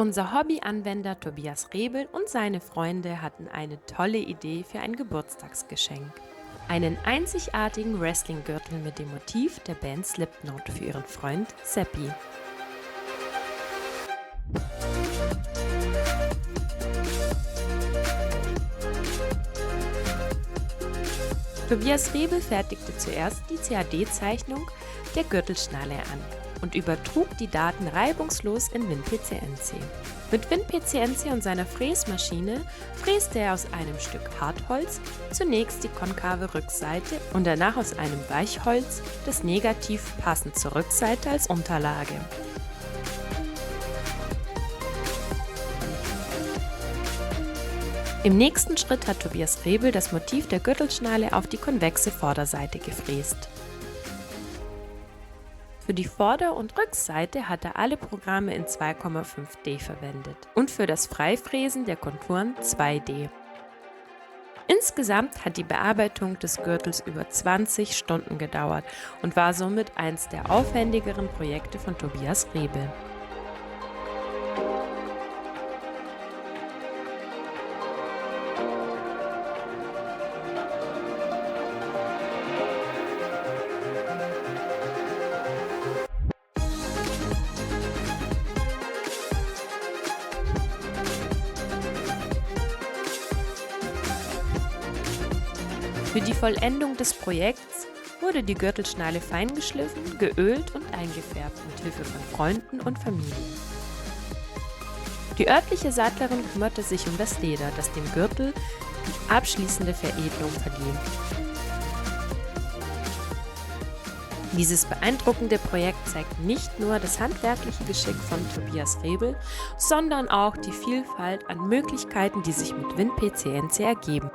Unser Hobbyanwender Tobias Rebel und seine Freunde hatten eine tolle Idee für ein Geburtstagsgeschenk. Einen einzigartigen Wrestling-Gürtel mit dem Motiv der Band Slipknot für ihren Freund Seppi. Tobias Rebel fertigte zuerst die CAD-Zeichnung der Gürtelschnalle an und übertrug die Daten reibungslos in WinPC NC. Mit WinPC NC und seiner Fräsmaschine fräste er aus einem Stück Hartholz zunächst die konkave Rückseite und danach aus einem Weichholz das Negativ passend zur Rückseite als Unterlage. Im nächsten Schritt hat Tobias Rebel das Motiv der Gürtelschnalle auf die konvexe Vorderseite gefräst. Für die Vorder- und Rückseite hat er alle Programme in 2,5D verwendet und für das Freifräsen der Konturen 2D. Insgesamt hat die Bearbeitung des Gürtels über 20 Stunden gedauert und war somit eins der aufwendigeren Projekte von Tobias Rebel. Für die Vollendung des Projekts wurde die Gürtelschnalle fein geschliffen, geölt und eingefärbt mit Hilfe von Freunden und Familie. Die örtliche Sattlerin kümmerte sich um das Leder, das dem Gürtel die abschließende Veredelung verlieh. Dieses beeindruckende Projekt zeigt nicht nur das handwerkliche Geschick von Tobias Rebel, sondern auch die Vielfalt an Möglichkeiten, die sich mit WinPC NC ergeben.